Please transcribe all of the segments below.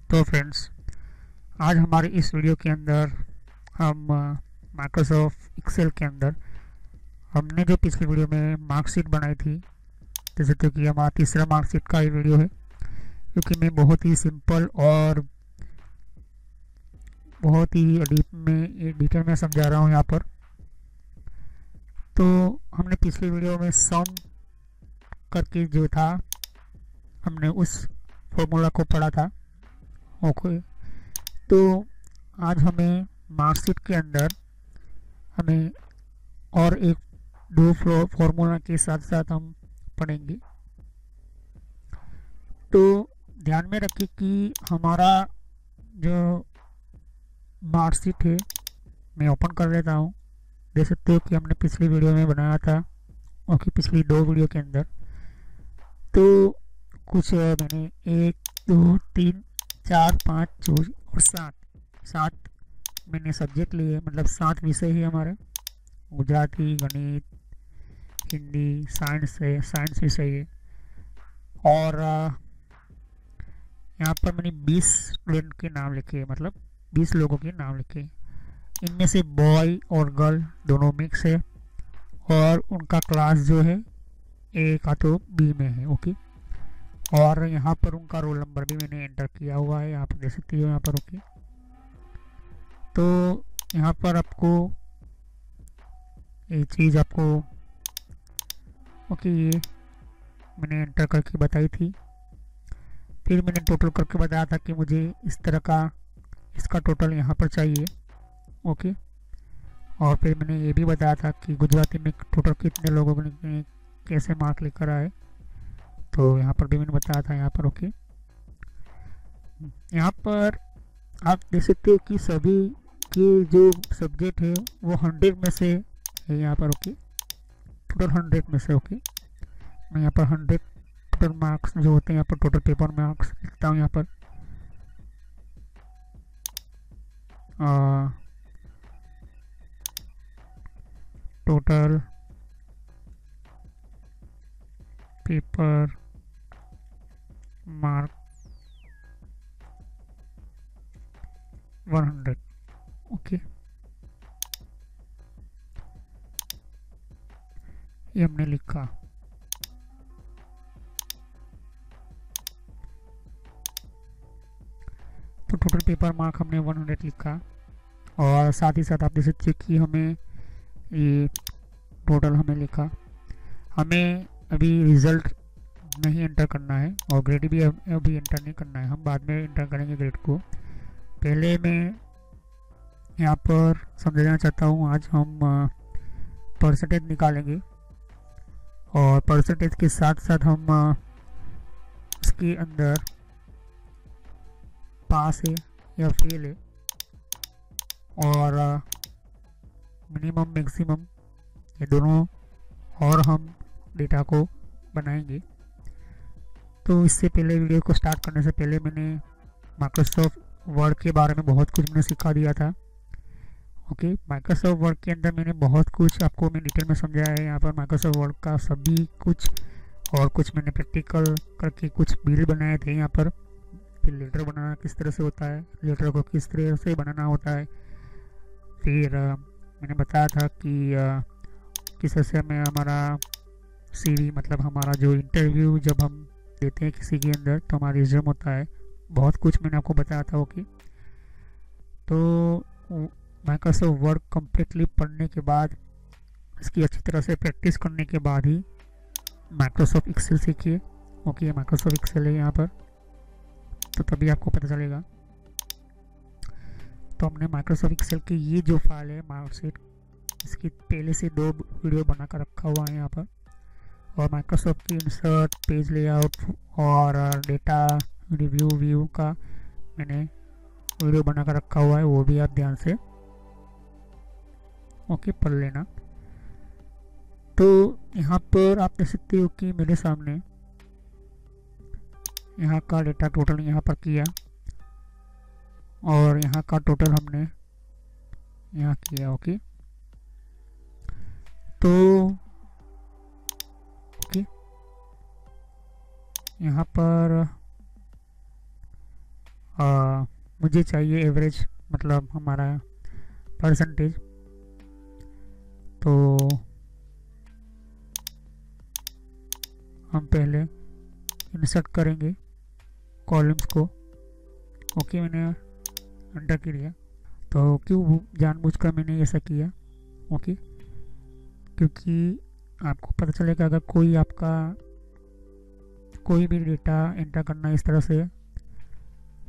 तो फ्रेंड्स, आज हमारे इस वीडियो के अंदर हम माइक्रोसॉफ्ट एक्सेल के अंदर हमने जो पिछली वीडियो में मार्कशीट बनाई थी, जैसे तो कि हमारा तीसरा मार्कशीट का ही वीडियो है, क्योंकि मैं बहुत ही सिंपल और बहुत ही डिटेल में समझा रहा हूँ यहाँ पर। तो हमने पिछली वीडियो में सम करके जो था, हमने उस फॉर्मूला को पढ़ा था। ओके, तो आज हमें मार्कशीट के अंदर हमें और एक दो फॉर्मूला के साथ साथ हम पढ़ेंगे। तो ध्यान में रखिए कि हमारा जो मार्कशीट है, मैं ओपन कर लेता हूँ। देख सकते हो कि हमने पिछली वीडियो में बनाया था, ओके, पिछली दो वीडियो के अंदर। तो कुछ मैंने 1 2 3 4 5 6 और 7 मैंने सब्जेक्ट लिए, मतलब 7 विषय है हमारे। गुजराती, गणित, हिंदी, साइंस है, साइंस विषय है। और यहाँ पर मैंने 20 स्टूडेंट के नाम लिखे, मतलब 20 लोगों के नाम लिखे। इनमें से बॉय और गर्ल दोनों मिक्स है, और उनका क्लास जो है ए का तो बी में है। ओके, और यहाँ पर उनका रोल नंबर भी मैंने एंटर किया हुआ है, यहाँ पर देख सकते हो यहाँ पर। ओके, तो यहाँ पर आपको ये चीज़ आपको ओके ये मैंने एंटर करके बताई थी। फिर मैंने टोटल करके बताया था कि मुझे इस तरह का इसका टोटल यहाँ पर चाहिए। ओके, और फिर मैंने ये भी बताया था कि गुजराती में टोटल कितने लोगों ने कैसे मार्क लेकर आए, तो यहाँ पर भी मैंने बताया था यहाँ पर। ओके, यहाँ पर आप देख सकते हो कि सभी के जो सब्जेक्ट है वो 100 में से है यहाँ पर। ओके, टोटल 100 में से। ओके, मैं यहाँ पर 100 टोटल मार्क्स जो होते हैं यहाँ पर, टोटल पेपर मार्क्स लिखता हूँ यहाँ पर। Total paper mark 100। ओके, ये हमने लिखा। तो टोटल पेपर मार्क हमने 100 लिखा, और साथ ही साथ आप देख सकते हो कि हमें ये टोटल हमें लिखा। हमें अभी रिज़ल्ट नहीं एंटर करना है, और ग्रेड भी अभी एंटर नहीं करना है, हम बाद में एंटर करेंगे ग्रेड को। पहले मैं यहाँ पर समझाना चाहता हूँ, आज हम परसेंटेज निकालेंगे, और परसेंटेज के साथ साथ हम इसके अंदर पास है या फेल है, और मिनिमम मैक्सिमम, ये दोनों और हम डेटा को बनाएंगे। तो इससे पहले, वीडियो को स्टार्ट करने से पहले, मैंने माइक्रोसॉफ्ट वर्ड के बारे में बहुत कुछ मैंने सिखा दिया था। ओके, माइक्रोसॉफ्ट वर्ड के अंदर मैंने बहुत कुछ आपको मैं डिटेल में समझाया है यहाँ पर। माइक्रोसॉफ्ट वर्ड का सभी कुछ, और कुछ मैंने प्रैक्टिकल करके कुछ बिल बनाए थे यहाँ पर। फिर लेटर बनाना किस तरह से होता है, लेटर को किस तरह से बनाना होता है। फिर मैंने बताया था कि किस तरह से हमें हमारा सीवी, मतलब हमारा जो इंटरव्यू जब हम देते हैं किसी के अंदर, तो हमारा रिज्यूम होता है। बहुत कुछ मैंने आपको बताया था। ओके, तो माइक्रोसॉफ्ट वर्ड कम्प्लीटली पढ़ने के बाद, इसकी अच्छी तरह से प्रैक्टिस करने के बाद ही माइक्रोसॉफ्ट एक्सेल सीखिए। ओके, माइक्रोसॉफ्ट एक्सेल है यहाँ पर, तो तभी आपको पता चलेगा। तो हमने माइक्रोसॉफ्ट एक्सेल की ये जो फाइल है मार्कशीट, इसकी पहले से 2 वीडियो बनाकर रखा हुआ है यहाँ पर। और माइक्रोसॉफ्ट की इंसर्ट, पेज लेआउट और डेटा रिव्यू व्यू का मैंने वीडियो बनाकर रखा हुआ है, वो भी आप ध्यान से ओके पढ़ लेना। तो यहाँ पर आप देख सकते हो कि मेरे सामने यहाँ का डेटा टोटल यहाँ पर किया, और यहाँ का टोटल हमने यहाँ किया। ओके, तो ओके, यहाँ पर मुझे चाहिए एवरेज, मतलब हमारा परसेंटेज। तो हम पहले इंसर्ट करेंगे कॉलम्स को। ओके, मैंने एंटर कर दिया। तो क्यों जानबूझकर मैंने ऐसा किया? ओके, क्योंकि आपको पता चलेगा अगर कोई आपका कोई भी डेटा एंटर करना है इस तरह से,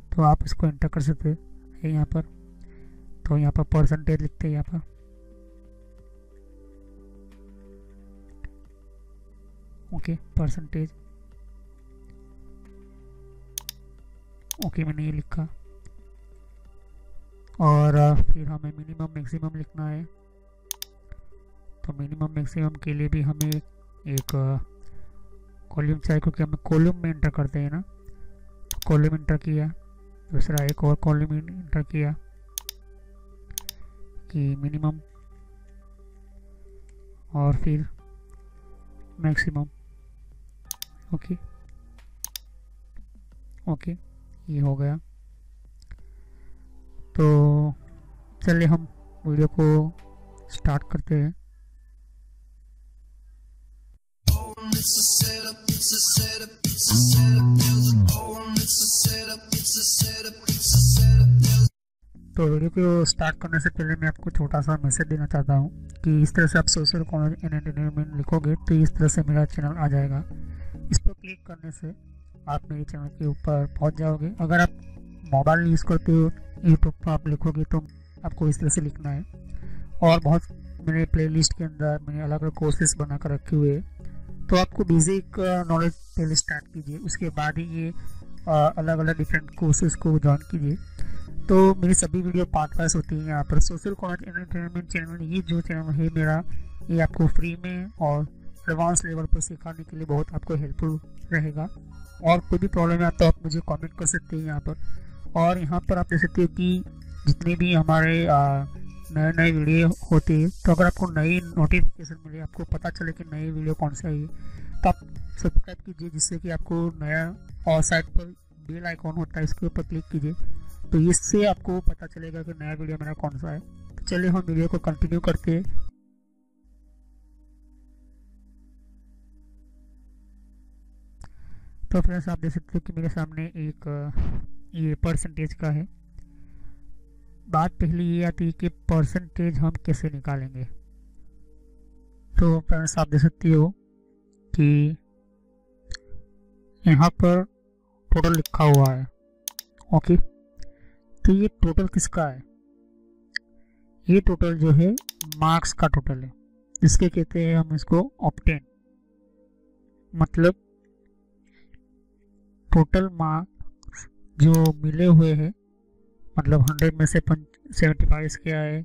तो आप इसको एंटर कर सकते हैं यहाँ पर। तो यहाँ पर परसेंटेज लिखते हैं यहाँ पर। Okay, percentage. ओके, मैंने ये लिखा। और फिर हमें मिनिमम मैक्सिमम लिखना है। तो मिनिमम मैक्सिमम के लिए भी हमें एक कॉलम चाहिए, क्योंकि हमें कॉलम में एंटर करते हैं ना। तो कॉलम एंटर किया, दूसरा एक और कॉलम एंटर किया कि मिनिमम, और फिर मैक्सिमम। ओके ओके, ये हो गया। तो चलिए हम वीडियो को स्टार्ट करते हैं। तो वीडियो को स्टार्ट करने से पहले मैं आपको छोटा सा मैसेज देना चाहता हूँ कि इस तरह से आप सोशल कॉमर्स एंड एंटरटेनमेंट लिखोगे तो इस तरह से मेरा चैनल आ जाएगा। इस पर क्लिक करने से आप मेरे चैनल के ऊपर पहुँच जाओगे। अगर आप मोबाइल यूज़ करते हो, यूट्यूब पर आप लिखोगे तो आपको इस तरह से लिखना है। और बहुत मेरे प्लेलिस्ट के अंदर मैंने अलग अलग कोर्सेज बना कर रखे हुए हैं। तो आपको बेसिक नॉलेज पहले स्टार्ट कीजिए, उसके बाद ही ये अलग अलग डिफरेंट कोर्सेज को ज्वाइन कीजिए। तो मेरी सभी वीडियो पार्ट वाइज होती है यहाँ पर। Social commerce and entertainment channel, ये जो चैनल है मेरा, ये आपको फ्री में और एडवांस लेवल पर सिखाने के लिए बहुत आपको हेल्पफुल रहेगा। और कोई भी प्रॉब्लम है तो आप मुझे कमेंट कर सकते हैं यहाँ पर। और यहाँ पर आप देख सकते हो कि जितने भी हमारे नए नए वीडियो होते हैं, तो अगर आपको नई नोटिफिकेशन मिले, आपको पता चले कि नई वीडियो कौन सा है, तो आप सब्सक्राइब कीजिए, जिससे कि आपको नया, और साइड पर बेल आइकॉन होता है, इसके ऊपर क्लिक कीजिए, तो इससे आपको पता चलेगा कि नया वीडियो मेरा कौन सा है। तो चलिए हम वीडियो को कंटिन्यू करते हैं। तो फ्रेंड्स, आप देख सकते हो कि मेरे सामने एक ये परसेंटेज का है। बात पहले ये आती है कि परसेंटेज हम कैसे निकालेंगे। तो फ्रेंड्स, आप देख सकते हो कि यहाँ पर टोटल लिखा हुआ है। ओके, तो ये टोटल किसका है? ये टोटल जो है मार्क्स का टोटल है, जिसके कहते हैं हम इसको ऑप्टेन। मतलब टोटल मार्क्स जो मिले हुए हैं, मतलब 100 में से 75 के आए,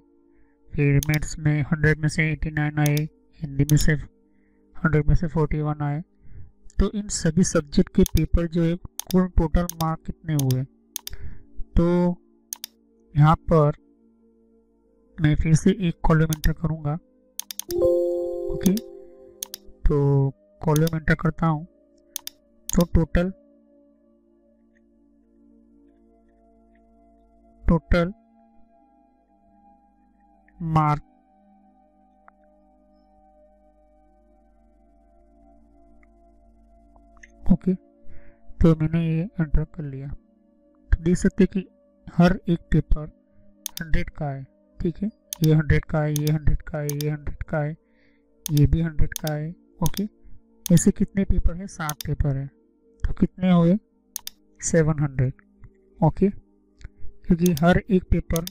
फिर मैथ्स में 100 में से 89 आए, हिंदी में से 100 में से 41 आए। तो इन सभी सब्जेक्ट के पेपर जो है, कुल टोटल मार्क कितने हुए? तो यहाँ पर मैं फिर से एक कॉलम एंटर करूँगा। ओके, तो कॉलम एंटर करता हूँ। तो टोटल मार्क, ओके, तो मैंने ये एंटर कर लिया। तो देख सकते कि हर एक पेपर 100 का है। ठीक है, ये 100 का है, ये 100 का है, ये 100 का है, ये भी 100 का है। ओके, ऐसे कितने पेपर है? 7 पेपर है। तो कितने हुए? 700। ओके, क्योंकि हर एक पेपर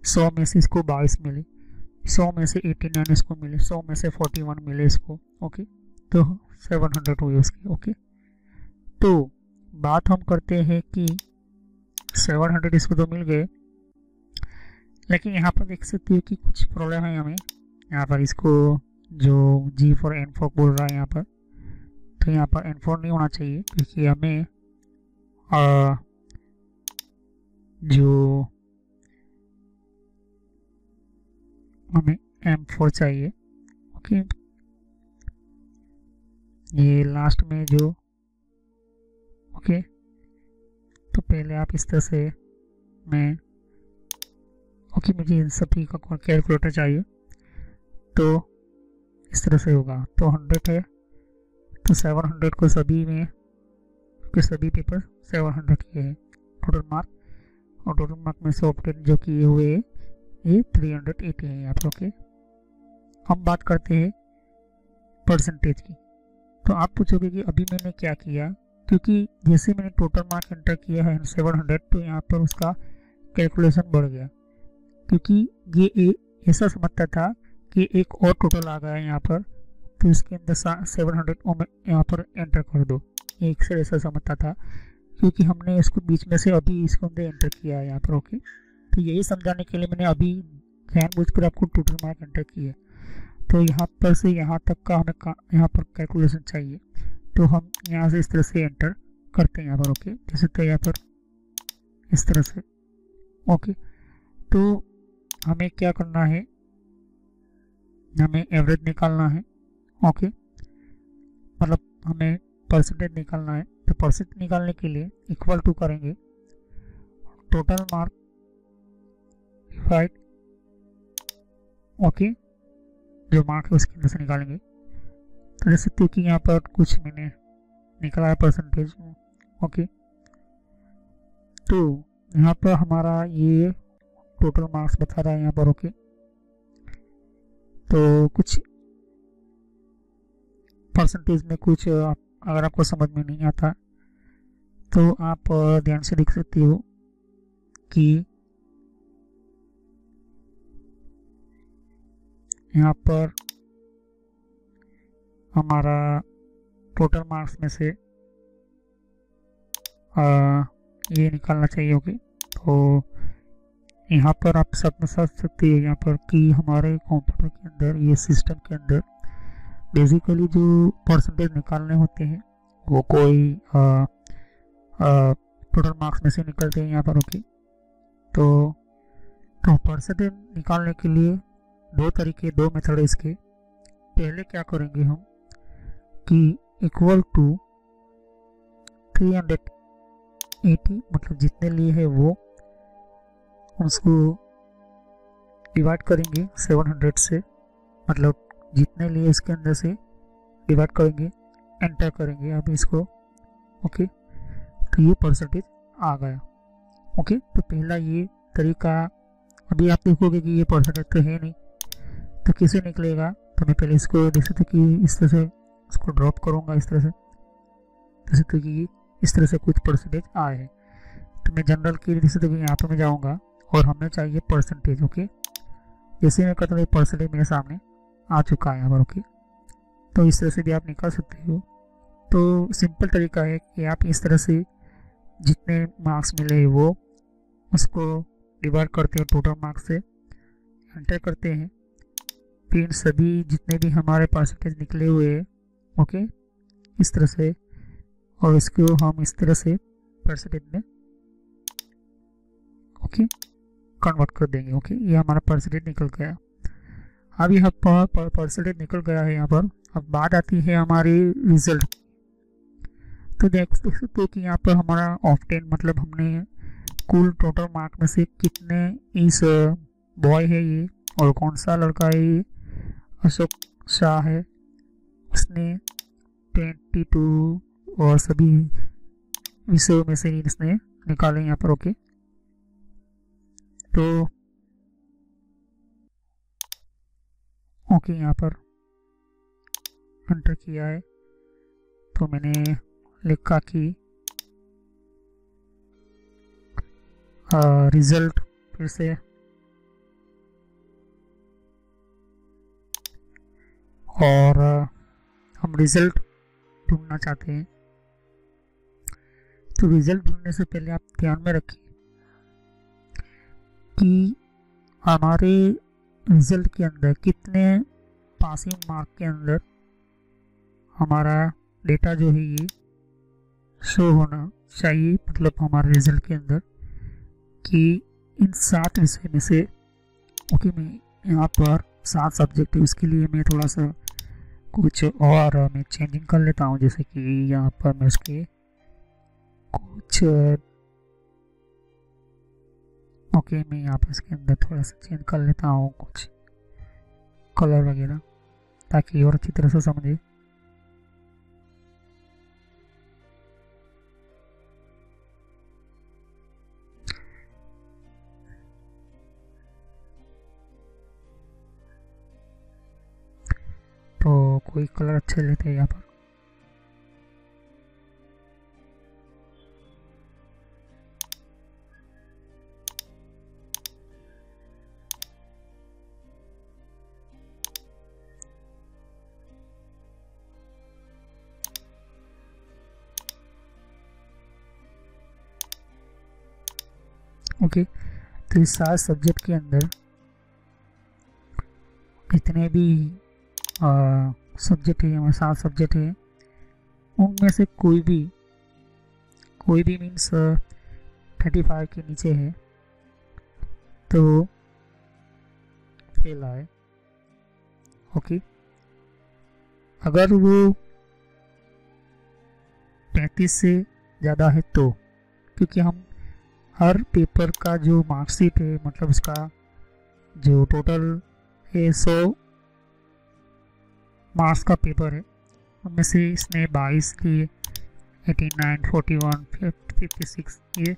100 में से इसको 22 मिले, 100 में से 89 इसको मिले, 100 में से 41 मिले इसको। ओके, तो 700 हुए उसके। ओके, तो बात हम करते हैं कि 700 इसको तो मिल गए, लेकिन यहाँ पर देख सकते हो कि कुछ प्रॉब्लम है हमें। यहाँ पर इसको जो G4 N4 बोल रहा है यहाँ पर, तो यहाँ पर N4 नहीं होना चाहिए, क्योंकि हमें जो हमें M4 चाहिए। ओके, ये लास्ट में जो, ओके, तो पहले आप इस तरह से मैं ओके मुझे इन सभी का कैलकुलेटर चाहिए, तो इस तरह से होगा। तो 100 है तो 700 को सभी में के सभी पेपर 700 के हैं टोटल मार्क, और टोटल मार्क में से ऑप्टेन जो किए हुए ये 380 है यहाँ पर। ओके, हम बात करते हैं परसेंटेज की। तो आप पूछोगे कि अभी मैंने क्या किया, क्योंकि जैसे मैंने टोटल मार्क एंटर किया है 700 तो यहाँ पर उसका कैलकुलेशन बढ़ गया, क्योंकि ये ऐसा समझता था कि एक और टोटल आ गया यहाँ पर, तो इसके अंदर 700 यहाँ पर एंटर कर दो, ये एक से ऐसा समझता था, क्योंकि हमने इसको बीच में से अभी इसको अंदर एंटर किया है यहाँ पर। ओके, तो यही समझाने के लिए मैंने अभी जानबूझकर आपको टोटल मार्क एंटर किया। तो यहाँ पर से यहाँ तक का हमें यहाँ पर कैलकुलेशन चाहिए, तो हम यहाँ से इस तरह से एंटर करते हैं यहाँ पर। ओके, जैसे तो यहाँ पर इस तरह से। ओके, तो हमें क्या करना है, हमें एवरेज निकालना है। ओके, मतलब हमें परसेंटेज निकालना है। तो परसेंटेज निकालने के लिए इक्वल टू करेंगे टोटल मार्क डिवाइड ओके जो मार्क है उसके अंदर से निकालेंगे। तो जैसे क्योंकि यहाँ पर कुछ मैंने निकाला है परसेंटेज। ओके, तो यहाँ पर हमारा ये टोटल मार्क्स बता रहा है यहाँ पर। ओके, तो कुछ परसेंटेज में कुछ अगर आपको समझ में नहीं आता तो आप ध्यान से देख सकते हो कि यहाँ पर हमारा टोटल मार्क्स में से ये निकालना चाहिए। ओके, तो यहाँ पर आप समझ सकते हैं यहाँ पर कि हमारे कंप्यूटर के अंदर ये सिस्टम के अंदर बेसिकली जो परसेंटेज निकालने होते हैं वो कोई टोटल मार्क्स में से निकलते हैं यहाँ पर। ओके, तो परसेंटेज निकालने के लिए दो मेथड है इसके। पहले क्या करेंगे हम कि इक्वल टू 380 मतलब जितने लिए है वो उसको डिवाइड करेंगे 700 से, मतलब जितने लिए इसके अंदर से डिवाइड करेंगे, एंटर करेंगे अब इसको। ओके, तो ये परसेंटेज आ गया। ओके, तो पहला ये तरीका। अभी आप देखोगे कि ये परसेंटेज तो है नहीं, तो कैसे निकलेगा। तो मैं पहले इसको देख सकते कि इस तरह से इसको ड्रॉप करूँगा इस तरह से, देख सकते कि इस तरह से कुछ परसेंटेज आए हैं। तो मैं जनरल के लिए देख सकते कि यहाँ पर मैं जाऊँगा और हमें चाहिए परसेंटेज। ओके, जैसे मैं कहता हूँ परसेंटेज मेरे सामने आ चुका है यहाँ पर। ओके, तो इस तरह से भी आप निकाल सकते हो। तो सिंपल तरीका है कि आप इस तरह से जितने मार्क्स मिले वो उसको डिवाइड करते हो टोटल मार्क्स से, एंटर करते हैं, फिर सभी जितने भी हमारे परसेंटेज निकले हुए हैं ओके इस तरह से, और इसको हम इस तरह से परसेंटेज में ओके कन्वर्ट कर देंगे। ओके, ये हमारा परसेंटेज निकल गया। अब यह परसेंटेज निकल गया है यहाँ पर। अब बात आती है हमारी रिजल्ट। तो देख सकते हो कि यहाँ पर हमारा ऑफ 10 मतलब हमने कुल टोटल मार्क में से कितने इस बॉय है ये और कौन सा लड़का है ये अशोक शाह है, उसने 22 और सभी विषयों में से इसने निकाले यहाँ पर। ओके, तो ओके यहाँ पर एंटर किया है, तो मैंने लिखा कि रिजल्ट फिर से और हम रिजल्ट ढूंढना चाहते हैं। तो रिजल्ट ढूंढने से पहले आप ध्यान में रखिए कि हमारे रिजल्ट के अंदर कितने पासिंग मार्क के अंदर हमारा डेटा जो है ये शो होना चाहिए, मतलब हमारे रिजल्ट के अंदर कि इन 7 विषय में से ओके मैं यहाँ पर 7 सब्जेक्ट है, उसके लिए मैं थोड़ा सा कुछ और मैं चेंजिंग कर लेता हूँ। जैसे कि यहाँ पर मैं उसके कुछ ओके, मैं यहाँ पे इसके अंदर थोड़ा सा चेंज कर लेता हूँ कुछ कलर वगैरह, ताकि और अच्छी तरह से समझे। तो कोई कलर अच्छे लेते हैं यहाँ पर। ओके, तो इस 7 सब्जेक्ट के अंदर जितने भी सब्जेक्ट है, हमारे 7 सब्जेक्ट है, उनमें से कोई भी मीन्स 35 के नीचे है तो फेल आए। ओके, अगर वो 35 से ज़्यादा है तो, क्योंकि हम हर पेपर का जो मार्कशीट है, मतलब उसका जो टोटल है 100 मार्क्स का पेपर है, उनमें से इसने 22 लिए, 89, 41, 56 ये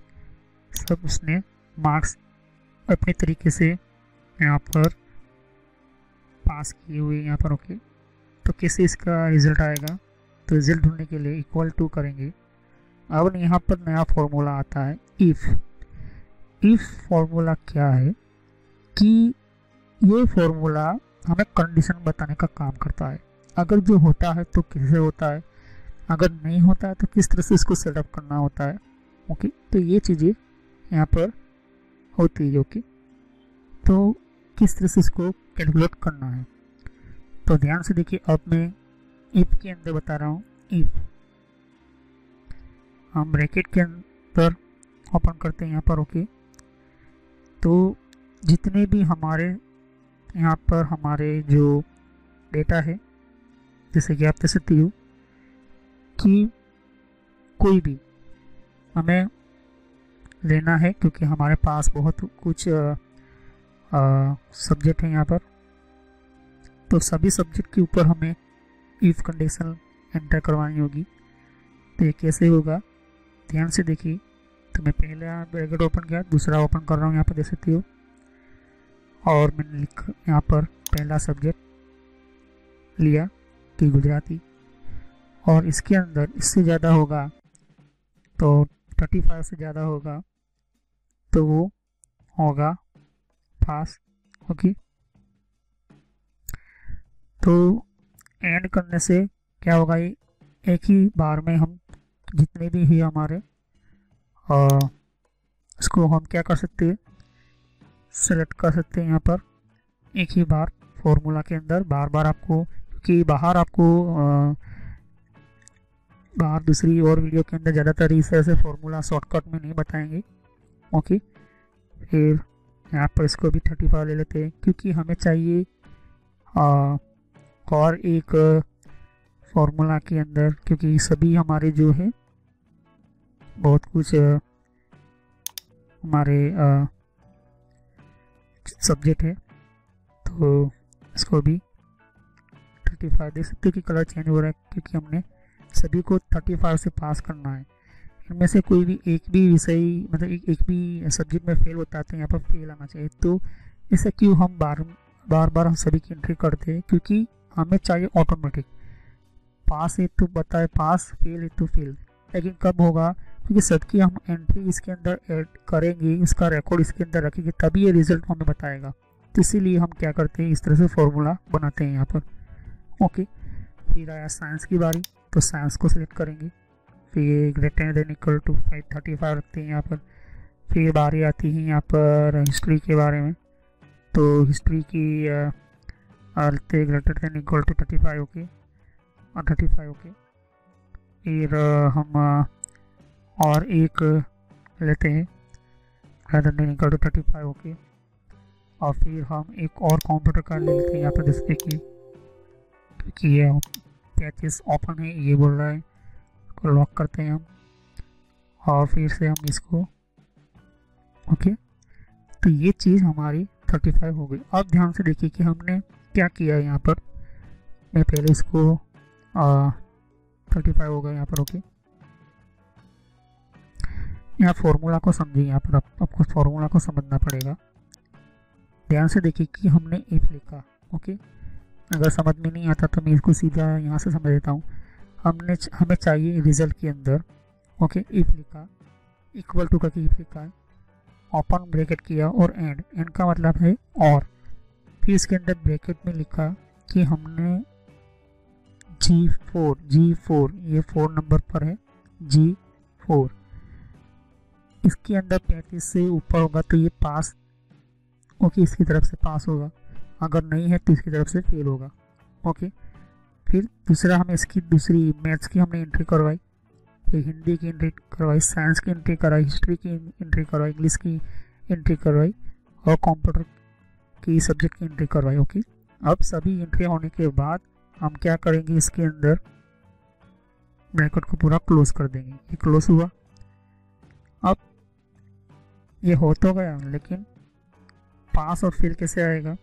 सब उसने मार्क्स अपने तरीके से यहाँ पर पास किए हुए यहाँ पर। ओके, तो कैसे इसका रिज़ल्ट आएगा? तो रिज़ल्ट ढूंढने के लिए इक्वल टू करेंगे। अब यहाँ पर नया फॉर्मूला आता है इफ़ फॉर्मूला क्या है कि ये फॉर्मूला हमें कंडीशन बताने का काम करता है। अगर जो होता है तो कैसे होता है, अगर नहीं होता है तो किस तरह से इसको सेटअप करना होता है। ओके, तो ये चीज़ें यहाँ पर होती है। ओके, तो किस तरह से इसको कैलकुलेट करना है, तो ध्यान से देखिए। अब मैं इफ़ के अंदर बता रहा हूँ। इफ़ हम ब्रैकेट के अंदर ओपन करते हैं यहाँ पर। ओके, तो जितने भी हमारे यहाँ पर हमारे जो डेटा है, जैसे कि आप देख सकते हो कि कोई भी हमें लेना है, क्योंकि हमारे पास बहुत कुछ सब्जेक्ट है यहाँ पर, तो सभी सब्जेक्ट के ऊपर हमें इफ़ कंडीशन एंटर करवानी होगी। तो ये कैसे होगा, ध्यान से देखिए। तो मैं पहला ब्रैकेट ओपन किया, दूसरा ओपन कर रहा हूँ, यहाँ पर देख सकते हो, और मैंने यहाँ पर पहला सब्जेक्ट लिया कि गुजराती, और इसके अंदर इससे ज़्यादा होगा तो 35 से ज़्यादा होगा तो वो होगा पास। ओके, तो एंड करने से क्या होगा, ये एक ही बार में हम जितने भी है हमारे इसको हम क्या कर सकते हैं, सेलेक्ट कर सकते हैं यहाँ पर एक ही बार फॉर्मूला के अंदर। बार बार आपको, क्योंकि बाहर आपको बाहर दूसरी और वीडियो के अंदर ज़्यादातर इस तरह से फॉर्मूला शॉर्टकट में नहीं बताएंगे। ओके, फिर यहाँ पर इसको भी 35 ले लेते हैं, क्योंकि हमें चाहिए और एक फॉर्मूला के अंदर, क्योंकि सभी हमारे जो है बहुत कुछ हमारे सब्जेक्ट है, तो इसको भी 35 देख सकते हो कि कलर चेंज हो रहा है, क्योंकि हमने सभी को 35 से पास करना है। इनमें से कोई भी एक भी विषय, मतलब एक भी सब्जेक्ट में फेल होता है तो यहाँ पर फेल आना चाहिए। तो ऐसा क्यों हम बार हम सभी की एंट्री करते हैं, क्योंकि हमें चाहिए ऑटोमेटिक पास है तो बताए पास, फेल है तो फेल। लेकिन कब होगा, क्योंकि सबकी हम एंट्री इसके अंदर ऐड करेंगे, इसका रिकॉर्ड इसके अंदर रखेंगे, तभी ये रिजल्ट हमें बताएगा। तो इसीलिए हम क्या करते हैं, इस तरह से फॉर्मूला बनाते हैं यहाँ पर। ओके, फिर आया साइंस की बारी, तो साइंस को सिलेक्ट करेंगे, फिर ग्रेटर देन इक्वल टू 35 रखते हैं यहाँ पर। फिर बारी आती है यहाँ पर हिस्ट्री के बारे में, तो हिस्ट्री की रखते greater than equal to 35। Okay, और 35। ओके, फिर हम और एक लेते हैं greater than equal to 35। Okay, और फिर हम एक और कंप्यूटर का ले लेते हैं यहाँ पर, जैसे कि ये पैचेस ओपन है ये बोल रहा है, को लॉक करते हैं हम, और फिर से हम इसको। ओके, तो ये चीज़ हमारी 35 हो गई। अब ध्यान से देखिए कि हमने क्या किया है यहाँ पर। मैं पहले इसको 35 हो गया यहाँ पर। ओके, यहाँ फॉर्मूला को समझिए। यहाँ पर आपको फॉर्मूला को समझना पड़ेगा। ध्यान से देखिए कि हमने इफ लिखा। ओके, अगर समझ में नहीं आता तो मैं इसको सीधा यहाँ से समझ देता हूँ। हमें चाहिए रिजल्ट के अंदर। ओके, इफ लिखा, इक्वल टू का इफ लिखा है, ओपन ब्रैकेट किया और एंड का मतलब है और। फिर इसके अंदर ब्रैकेट में लिखा कि हमने G4 ये 4 नंबर पर है, G4 इसके अंदर 35 से ऊपर होगा तो ये पास। ओके, इसकी तरफ से पास होगा, अगर नहीं है तो इसकी तरफ से फेल होगा। ओके, फिर दूसरा हमें इसकी दूसरी मैथ्स की हमने एंट्री करवाई, फिर हिंदी की एंट्री करवाई, साइंस की एंट्री करवाई, हिस्ट्री की एंट्री करवाई, इंग्लिश की एंट्री करवाई और कंप्यूटर की सब्जेक्ट की एंट्री करवाई। ओके, अब सभी एंट्री होने के बाद हम क्या करेंगे, इसके अंदर ब्रैकेट को पूरा क्लोज कर देंगे। ये क्लोज हुआ। अब ये हो तो गया, लेकिन पास और फेल कैसे आएगा।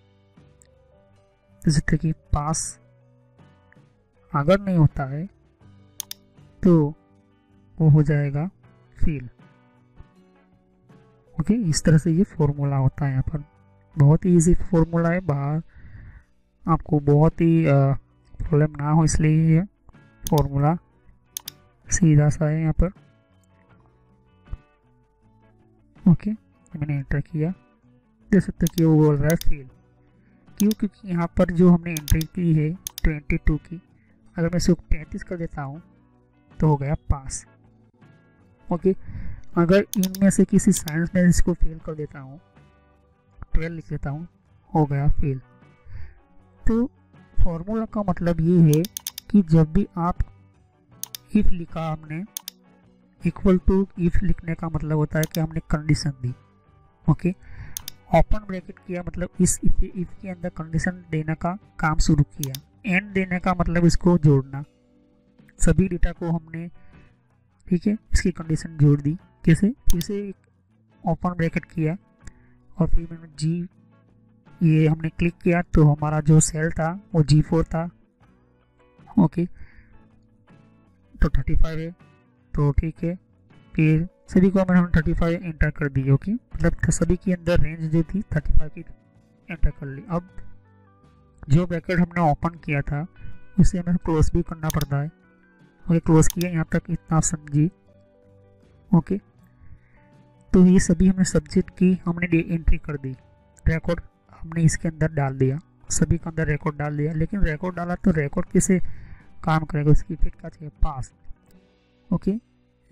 जैसे कि पास अगर नहीं होता है तो वो हो जाएगा फेल। ओके, इस तरह से ये फॉर्मूला होता है। यहाँ पर बहुत ही इजी फॉर्मूला है, बाहर आपको बहुत ही प्रॉब्लम ना हो इसलिए ये फॉर्मूला सीधा सा है यहाँ पर। ओके, मैंने एंटर किया, देख सकते कि वो बोल रहा है फेल। क्यों? क्योंकि यहाँ पर जो हमने एंट्री की है 22 की, अगर मैं इसको 35 कर देता हूँ तो हो गया पास। ओके, अगर इनमें से किसी साइंस में इसको फेल कर देता हूँ, 12 लिख देता हूँ, हो गया फेल। तो फॉर्मूला का मतलब ये है कि जब भी आप इफ लिखा हमने, इक्वल टू इफ लिखने का मतलब होता है कि हमने कंडीशन दी। ओके, ओपन ब्रैकेट किया मतलब इस इफ के अंदर कंडीशन देने का काम शुरू किया। एंड देने का मतलब इसको जोड़ना, सभी डेटा को हमने, ठीक है, इसकी कंडीशन जोड़ दी। कैसे? फिर से ओपन ब्रैकेट किया और फिर मैंने जी ये हमने क्लिक किया तो हमारा जो सेल था वो G4 था। ओके, तो 35 है तो ठीक है, फिर सभी को मैंने 35 एंटर कर दी। ओके, मतलब सभी के अंदर रेंज जो थी 35 की एंटर कर ली। अब जो ब्रैकेट हमने ओपन किया था उसे हमें क्लोज भी करना पड़ता है। ओके, क्लोज किया, यहाँ तक इतना समझिए। ओके, तो ये सभी हमने सब्जेक्ट की हमने एंट्री कर दी, रिकॉर्ड हमने इसके अंदर डाल दिया, सभी के अंदर रिकॉर्ड डाल दिया। लेकिन रिकॉर्ड डाला तो रिकॉर्ड कैसे काम करेगा, उसकी इफेक्ट क्या चाहिए, पास। ओके,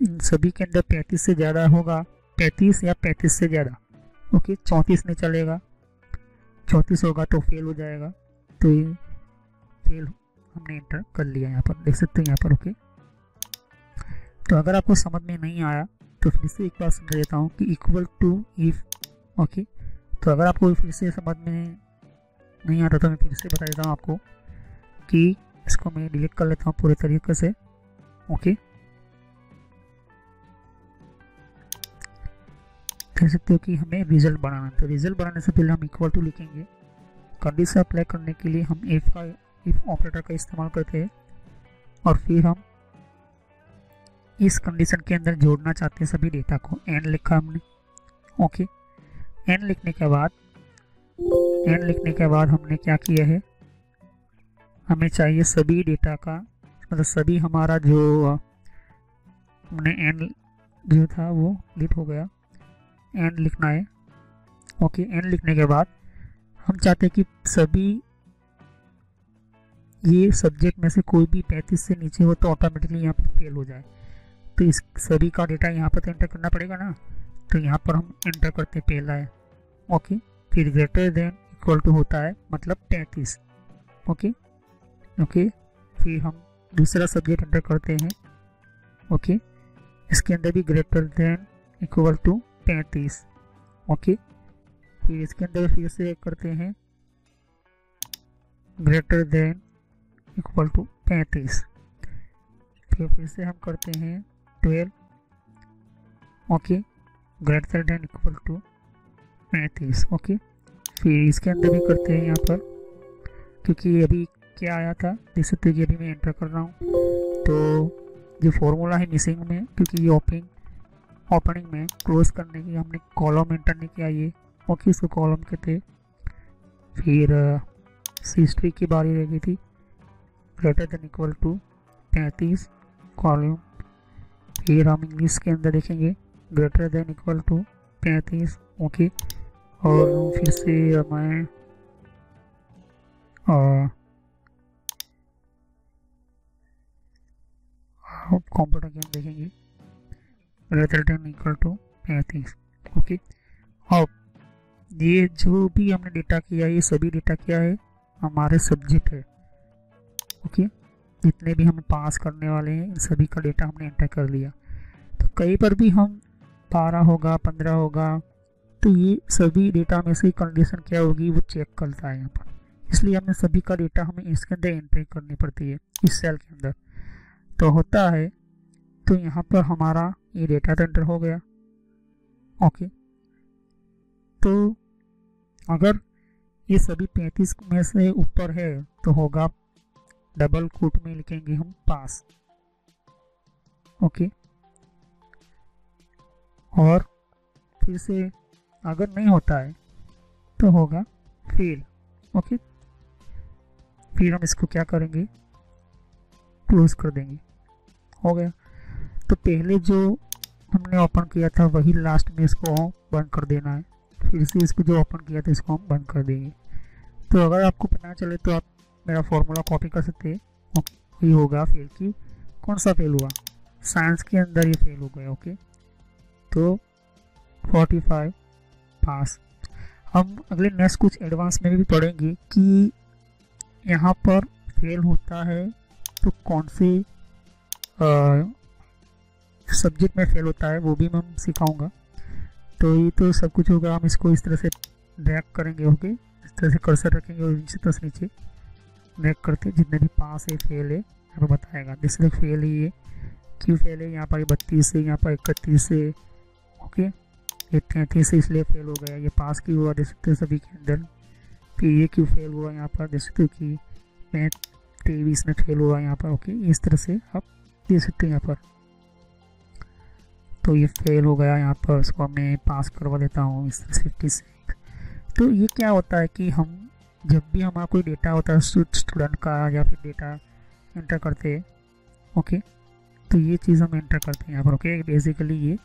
इन सभी के अंदर 35 से ज़्यादा होगा, 35 या 35 से ज़्यादा। ओके, 34 नहीं चलेगा, 34 होगा तो फेल हो जाएगा। तो ये फेल हमने एंटर कर लिया, यहाँ पर देख सकते हैं यहाँ पर। ओके, तो अगर आपको समझ में नहीं आया तो फिर से एक बार समझ देता हूँ कि इक्वल टू इफ। ओके, तो अगर आपको फिर से समझ में नहीं आता तो मैं फिर से बता देता हूँ आपको कि इसको मैं डिलीट कर लेता हूँ पूरे तरीके से। ओके, कह सकते हो कि हमें रिजल्ट बनाना है। तो रिजल्ट बनाने से पहले हम इक्वल टू लिखेंगे। कंडीशन अप्लाई करने के लिए हम इफ ऑपरेटर का इस्तेमाल करते हैं और फिर हम इस कंडीशन के अंदर जोड़ना चाहते हैं सभी डेटा को। एंड लिखा हमने। ओके, एंड लिखने के बाद हमने क्या किया है, हमें चाहिए सभी डेटा का, मतलब सभी हमारा जो हमने एंड जो था वो डिलीट हो गया, एंड लिखना है। ओके, एंड लिखने के बाद हम चाहते हैं कि सभी ये सब्जेक्ट में से कोई भी 35 से नीचे हो तो ऑटोमेटिकली यहाँ पर फेल हो जाए। तो इस सभी का डेटा यहाँ पर तो एंटर करना पड़ेगा ना, तो यहाँ पर हम एंटर करते पहला है। ओके, फिर ग्रेटर देन इक्वल टू होता है मतलब 35। ओके, फिर हम दूसरा सब्जेक्ट एंटर करते हैं। ओके, इसके अंदर भी greater than equal to 35। Okay, फिर इसके अंदर फिर से करते हैं ग्रेटर देन इक्वल टू 35। फिर से हम करते हैं 12। Okay, greater than equal to 35। Okay, फिर इसके अंदर भी करते हैं यहाँ पर, क्योंकि अभी क्या आया था देख सकते हो कि अभी मैं एंटर कर रहा हूँ, तो जो फॉर्मूला है मिसिंग में, क्योंकि ये ओपनिंग में क्लोज करने की हमने कॉलम एंटर नहीं किया ये। ओके, इसको कॉलम कहते हैं। फिर हिस्ट्री की बारी रह गई थी, greater than equal to 35 column. फिर हम इंग्लिश के अंदर देखेंगे greater than equal to 35। Okay, और फिर से मैं कंप्यूटर गेम देखेंगे greater than equal to 35। Okay, अब ये जो भी हमने डेटा किया, ये सभी डेटा क्या है, हमारे सब्जेक्ट है। ओके, जितने भी हमें पास करने वाले हैं इन सभी का डेटा हमने एंटर कर लिया। तो कहीं पर भी हम 12 होगा 15 होगा, तो ये सभी डेटा में से कंडीशन क्या होगी वो चेक करता है यहाँ पर, इसलिए हमें सभी का डेटा हमें इसके अंदर एंट्री करनी पड़ती है इस सेल के अंदर। तो होता है, तो यहाँ पर हमारा ये डेटा एंटर हो गया। ओके, तो अगर ये सभी 35 में से ऊपर है तो होगा, डबल कोट में लिखेंगे हम पास। ओके, और फिर से अगर नहीं होता है तो होगा फेल। ओके, फिर हम इसको क्या करेंगे, क्लोज कर देंगे। हो गया। तो पहले जो हमने ओपन किया था वही लास्ट में इसको बंद कर देना है, फिर से इसको जो ओपन किया था इसको हम बंद कर देंगे। तो अगर आपको पता चले तो आप मेरा फॉर्मूला कॉपी कर सकते हैं। वही होगा फेल की, कौन सा फेल हुआ, साइंस के अंदर ये फेल हो गया। ओके, तो 45 पास। हम अगले नेक्स्ट कुछ एडवांस में भी पढ़ेंगे कि यहाँ पर फेल होता है तो कौन से सब्जेक्ट में फेल होता है वो भी मैं सिखाऊंगा। तो ये तो सब कुछ होगा, हम इसको इस तरह से ड्रैग करेंगे। ओके, इस तरह से कर्सर रखेंगे और नीचे तक नीचे ड्रैग करते जितने भी पास है फेल है यहाँ पर बताएगा। जैसे फेल है, ये क्यों फेल है, यहाँ पर 32 से, यहाँ पर 31 से। ओके, ये 33 से इसलिए फेल हो गया, ये पास क्यों हुआ देख सकते हो सभी के अंदर। फिर ये क्यों फेल हुआ, यहाँ पर देख सकते हो कि 23 में फेल हुआ यहाँ पर। ओके, इस तरह से आप देख सकते हैं यहाँ पर। तो ये फेल हो गया यहाँ पर, इसको मैं पास करवा देता हूँ इस तरह से 56। तो ये क्या होता है कि हम जब भी हमारा कोई डेटा होता है स्टूडेंट का या फिर डेटा एंटर करते हैं, ओके, तो ये चीज़ हम एंटर करते हैं यहाँ पर। ओके, बेसिकली ये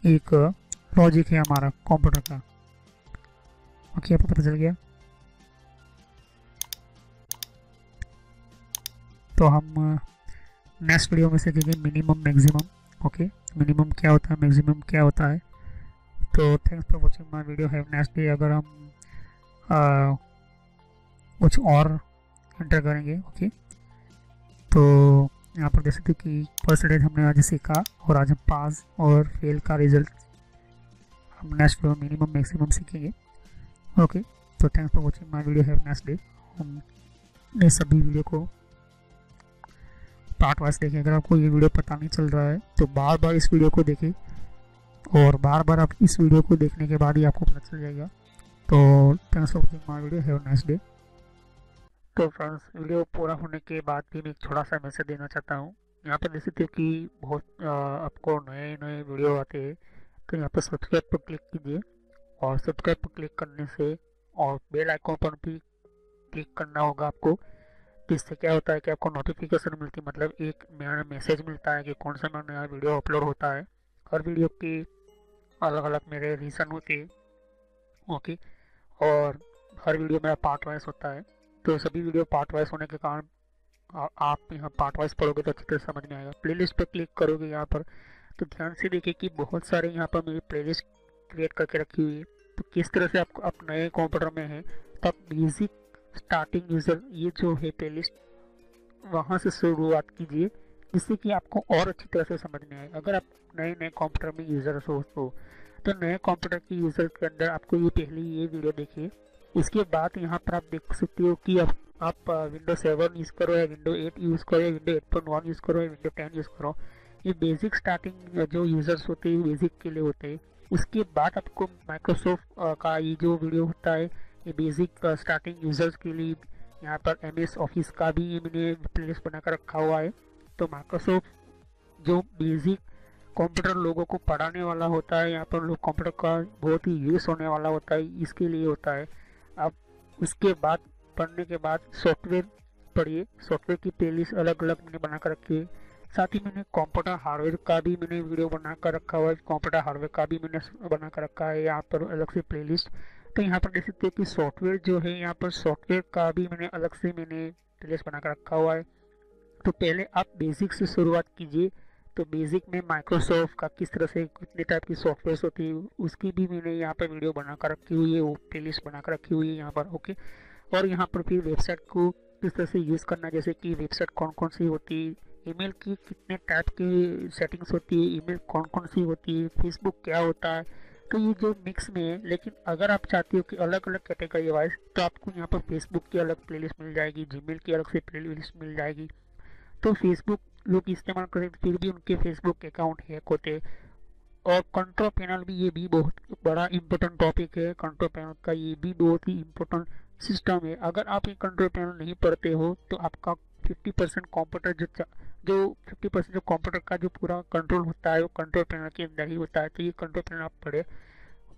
एक लॉजिक है हमारा कंप्यूटर का। ओके, आपको पता चल गया। तो हम नेक्स्ट वीडियो में सीखेंगे मिनिमम मैक्सिमम। ओके, मिनिमम क्या होता है, मैक्सिमम क्या होता है। तो thanks for watching my video, have next day. अगर हम कुछ और एंटर करेंगे, ओके, तो यहाँ पर देख सकते हो कि परसेंटेज हमने आज सीखा और आज हम पास और फेल का रिजल्ट हम नेक्स्ट वीडियो मिनिमम मैक्सिमम सीखेंगे। ओके, तो thanks for watching my video, have next day. हमने सभी वीडियो को पार्ट वाइज देखें। अगर आपको ये वीडियो पता नहीं चल रहा है तो बार बार इस वीडियो को देखें, और बार बार आप इस वीडियो को देखने के बाद ही आपको पता चल जाएगा। तो thanks for watching my video, have a nice day. तो फ्रेंड्स, वीडियो पूरा होने के बाद भी मैं एक छोटा सा मैसेज देना चाहता हूँ। यहाँ पर देख सकते हो कि बहुत आपको नए नए वीडियो आते हैं, तो यहाँ पर सब्सक्राइब पर क्लिक कीजिए, और सब्सक्राइब पर क्लिक करने से और बेल आइकॉन पर भी क्लिक करना होगा आपको। इससे क्या होता है कि आपको नोटिफिकेशन मिलती है, मतलब एक मेरा मैसेज मिलता है कि कौन सा नया वीडियो अपलोड होता है। हर वीडियो की अलग अलग मेरे रीज़न होते हैं। ओके, और हर वीडियो मेरा पार्ट वाइज होता है, तो सभी वीडियो पार्ट वाइज होने के कारण आप यहाँ पार्ट वाइज पढ़ोगे तो अच्छी तरह समझ में आएगा। प्लेलिस्ट पर क्लिक करोगे यहाँ पर, तो ध्यान से देखिए कि बहुत सारे यहाँ पर मेरी प्लेलिस्ट क्रिएट करके रखी हुई है। तो किस तरह से आपको आप नए कंप्यूटर में हैं तो आप बेसिक स्टार्टिंग यूज़र ये जो है प्लेलिस्ट वहाँ से शुरुआत कीजिए, जिससे कि आपको और अच्छी तरह से समझ में आए। अगर आप नए नए कंप्यूटर में यूज़र हो तो नए कंप्यूटर के यूज़र के अंदर आपको ये पहले ये वीडियो देखिए। इसके बाद यहाँ पर आप देख सकते हो कि आप विंडो 7 यूज़ करो या विंडो 8 यूज़ करो या विंडो 8.1 यूज़ करो या विंडो 10 यूज़ करो। ये बेसिक स्टार्टिंग जो यूज़र्स होते हैं बेसिक के लिए होते हैं, उसके बाद आपको माइक्रोसॉफ्ट का ये जो वीडियो होता है ये बेसिक स्टार्टिंग यूजर्स के लिए, यहाँ पर MS ऑफिस का भी ये मैंने प्लेलिस्ट बनाकर रखा हुआ है। तो माइक्रोसॉफ्ट जो बेसिक कंप्यूटर लोगों को पढ़ाने वाला होता है, यहाँ पर लोग कंप्यूटर का बहुत ही यूज़ होने वाला होता है, इसके लिए होता है। अब उसके बाद पढ़ने के बाद सॉफ्टवेयर पढ़िए, सॉफ्टवेयर की प्लेलिस्ट अलग अलग मैंने बना कर रखी है। साथ ही मैंने कंप्यूटर हार्डवेयर का भी मैंने वीडियो बना कर रखा हुआ है, कंप्यूटर हार्डवेयर का भी मैंने बना कर रखा है यहाँ पर अलग से प्लेलिस्ट। तो यहाँ पर देख सकते हो कि सॉफ्टवेयर जो है, यहाँ पर सॉफ्टवेयर का भी मैंने अलग से मैंने प्लेलिस्ट बना कर रखा हुआ है। तो पहले आप बेसिक से शुरुआत कीजिए। तो बेसिक में माइक्रोसॉफ्ट का किस तरह से कितने टाइप की सॉफ्टवेयर होती है उसकी भी मैंने यहाँ पर वीडियो बना कर रखी हुई है, वो प्लेलिस्ट बना कर रखी हुई है यहाँ पर। ओके, और यहाँ पर फिर वेबसाइट को किस तरह से यूज़ करना, जैसे कि वेबसाइट कौन कौन सी होती है, ईमेल की कितने टाइप की सेटिंग्स होती है, ईमेल कौन कौन सी होती है, फेसबुक क्या होता है। तो ये जो मिक्स में है, लेकिन अगर आप चाहते हो कि अलग अलग कैटेगरी वाइज, तो आपको यहाँ पर फेसबुक की अलग प्लेलिस्ट मिल जाएगी, जीमेल की अलग से प्लेलिस्ट मिल जाएगी। तो फेसबुक लोग इस्तेमाल करें फिर भी उनके फेसबुक अकाउंट हैक होते। और कंट्रोल पैनल भी, ये भी बहुत बड़ा इंपॉर्टेंट टॉपिक है। कंट्रोल पैनल का ये भी बहुत ही इम्पोर्टेंट सिस्टम है। अगर आप ये कंट्रोल पैनल नहीं पढ़ते हो तो आपका 50% कंप्यूटर जो 50% जो कंप्यूटर का जो पूरा कंट्रोल होता है वो कंट्रोल पैनल के अंदर ही होता है। तो ये कंट्रोल पैनल आप पढ़े,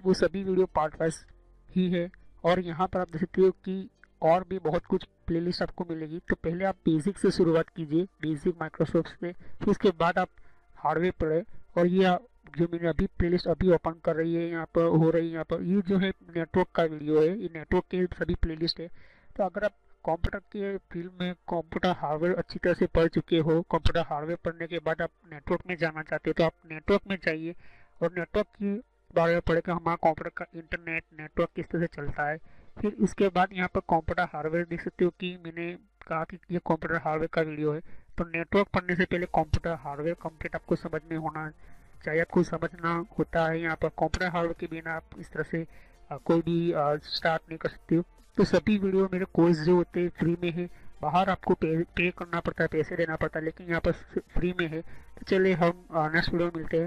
वो सभी वीडियो पार्ट वाइज ही है। और यहाँ पर आप देख सकते हो कि और भी बहुत कुछ प्लेलिस्ट आपको मिलेगी। तो पहले आप बेसिक से शुरुआत कीजिए, बेसिक माइक्रोसॉफ्ट से, फिर उसके बाद आप हार्डवेयर पढ़े। और ये जो मैंने अभी प्लेलिस्ट अभी ओपन कर रही है यहाँ पर हो रही है, यहाँ पर ये जो है नेटवर्क का वीडियो है, ये नेटवर्क के सभी प्लेलिस्ट है। तो अगर आप कंप्यूटर के फील्ड में कंप्यूटर हार्डवेयर अच्छी तरह से पढ़ चुके हो, कंप्यूटर हार्डवेयर पढ़ने के बाद आप नेटवर्क में जाना चाहते हो, तो आप नेटवर्क में जाइए और नेटवर्क की बारे में पढ़े कि हमारा कंप्यूटर का इंटरनेट नेटवर्क किस तरह से चलता है। फिर इसके बाद यहाँ पर कंप्यूटर हार्डवेयर देख सकते हो कि मैंने कहा कि ये कंप्यूटर हार्डवेयर का वीडियो है। तो नेटवर्क पढ़ने से पहले कंप्यूटर हार्डवेयर कंप्लीट आपको समझ में होना चाहिए, आपको समझना होता है। यहाँ पर कंप्यूटर हार्डवेयर के बिना आप इस तरह से कोई भी स्टार्ट नहीं कर सकते हो। तो सभी वीडियो मेरे कोर्स जो होते हैं फ्री में है, बाहर आपको पे करना पड़ता है, पैसे देना पड़ता है, लेकिन यहाँ पर फ्री में है। तो चलिए हम नेक्स्ट वीडियो में मिलते हैं।